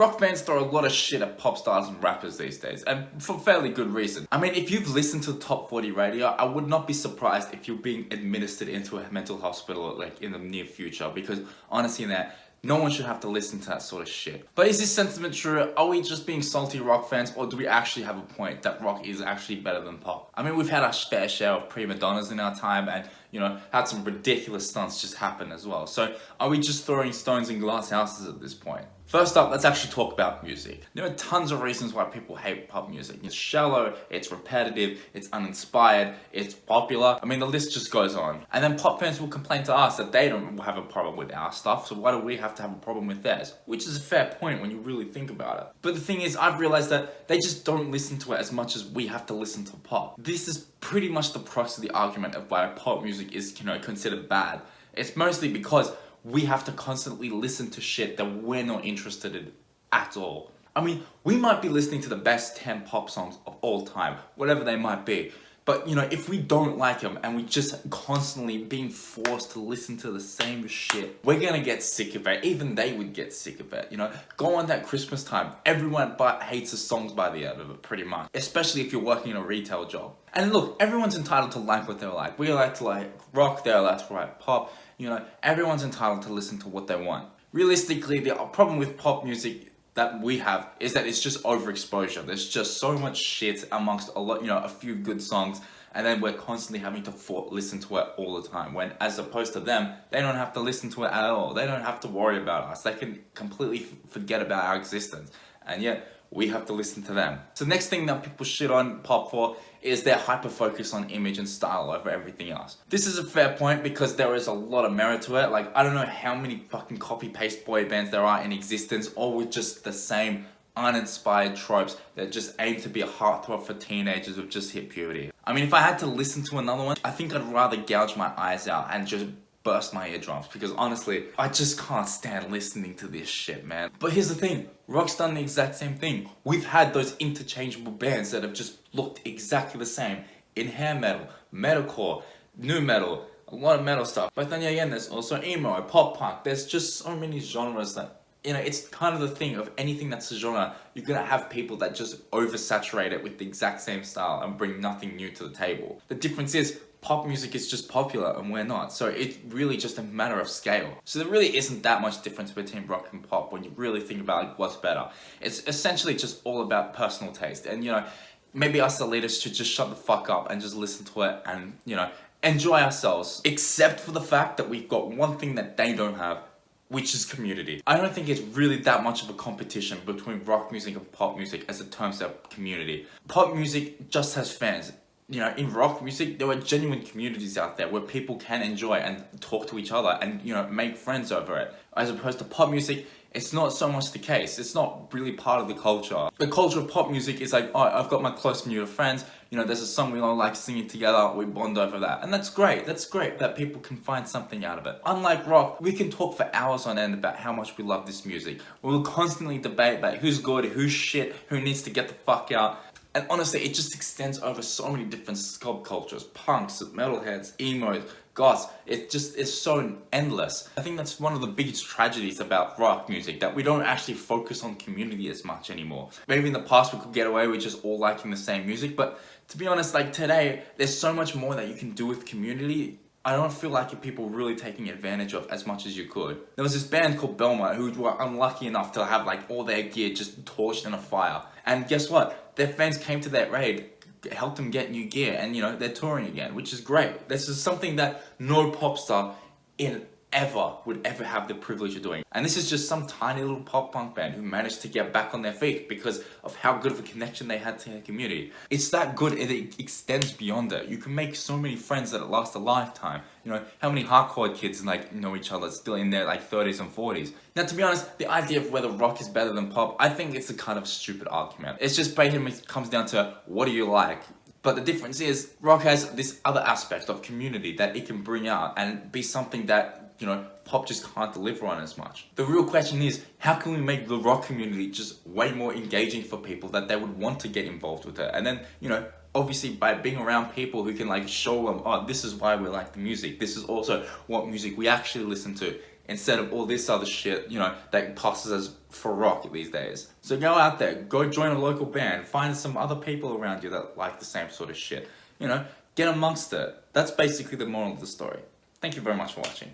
Rock bands throw a lot of shit at pop stars and rappers these days, and for fairly good reason. I mean, if you've listened to Top 40 radio, I would not be surprised if you're being administered into a mental hospital like in the near future, because honestly, no one should have to listen to that sort of shit. But is this sentiment true? Are we just being salty rock fans, or do we actually have a point that rock is actually better than pop? I mean, we've had our fair share of prima donnas in our time, and had some ridiculous stunts just happen as well. So are we just throwing stones in glass houses at this point? First up, let's actually talk about music. There are tons of reasons why people hate pop music. It's shallow, it's repetitive, it's uninspired, it's popular. I mean, the list just goes on. And then pop fans will complain to us that they don't have a problem with our stuff, so why do we have to have a problem with theirs? Which is a fair point when you really think about it. But the thing is, I've realized that they just don't listen to it as much as we have to listen to pop. This is pretty much the crux of the argument of why pop music is, considered bad. It's mostly because we have to constantly listen to shit that we're not interested in at all. I mean, we might be listening to the best 10 pop songs of all time, whatever they might be. But, if we don't like them and we just constantly being forced to listen to the same shit, we're gonna get sick of it. Even they would get sick of it, Go on that Christmas time, everyone hates the songs by the end of it, pretty much. Especially if you're working in a retail job. And look, everyone's entitled to like what they like. We like to like rock, they're allowed to like pop. Everyone's entitled to listen to what they want. Realistically, the problem with pop music that we have is that it's just overexposure. There's just so much shit amongst a few good songs, and then we're constantly having to listen to it all the time. When, as opposed to them, they don't have to listen to it at all. They don't have to worry about us. They can completely forget about our existence, and yet we have to listen to them. So the next thing that people shit on pop for is their hyper-focus on image and style over everything else. This is a fair point because there is a lot of merit to it. Like, I don't know how many fucking copy-paste boy bands there are in existence, all with just the same uninspired tropes that just aim to be a heartthrob for teenagers who've just hit puberty. I mean, if I had to listen to another one, I think I'd rather gouge my eyes out and just burst my eardrums, because honestly, I just can't stand listening to this shit, man. But here's the thing, rock's done the exact same thing. We've had those interchangeable bands that have just looked exactly the same in hair metal, metalcore, nu metal, a lot of metal stuff. But then again, there's also emo, pop punk. There's just so many genres that, it's kind of the thing of anything that's a genre, you're gonna have people that just oversaturate it with the exact same style and bring nothing new to the table. The difference is, pop music is just popular and we're not. So it's really just a matter of scale. So there really isn't that much difference between rock and pop when you really think about what's better. It's essentially just all about personal taste. And maybe us the leaders should just shut the fuck up and just listen to it and, enjoy ourselves. Except for the fact that we've got one thing that they don't have, which is community. I don't think it's really that much of a competition between rock music and pop music as it terms of community. Pop music just has fans. In rock music, there are genuine communities out there where people can enjoy and talk to each other and, make friends over it. As opposed to pop music, it's not so much the case. It's not really part of the culture. The culture of pop music is like, oh, I've got my close community of friends, there's a song we all like singing together, we bond over that. And that's great that people can find something out of it. Unlike rock, we can talk for hours on end about how much we love this music. We'll constantly debate about who's good, who's shit, who needs to get the fuck out. And honestly, it just extends over so many different subcultures, punks, metalheads, emos, goths. It just is so endless. I think that's one of the biggest tragedies about rock music, that we don't actually focus on community as much anymore. Maybe in the past we could get away with just all liking the same music, but to be honest, like today, there's so much more that you can do with community. I don't feel like people really taking advantage of as much as you could. There was this band called Belmont who were unlucky enough to have like all their gear just torched in a fire. And guess what? Their fans came to that raid, helped them get new gear, and they're touring again, which is great. This is something that no pop star would ever have the privilege of doing. And this is just some tiny little pop punk band who managed to get back on their feet because of how good of a connection they had to their community. It's that good, it extends beyond it. You can make so many friends that it lasts a lifetime. How many hardcore kids know each other still in their 30s and 40s. Now, to be honest, the idea of whether rock is better than pop, I think it's a kind of stupid argument. It's just basically comes down to, what do you like? But the difference is, rock has this other aspect of community that it can bring out and be something that pop just can't deliver on as much. The real question is, how can we make the rock community just way more engaging for people that they would want to get involved with it? And then, obviously by being around people who can show them, oh, this is why we like the music. This is also what music we actually listen to instead of all this other shit, you know, that passes as for rock these days. So go out there, go join a local band, find some other people around you that like the same sort of shit. You know, get amongst it. That's basically the moral of the story. Thank you very much for watching.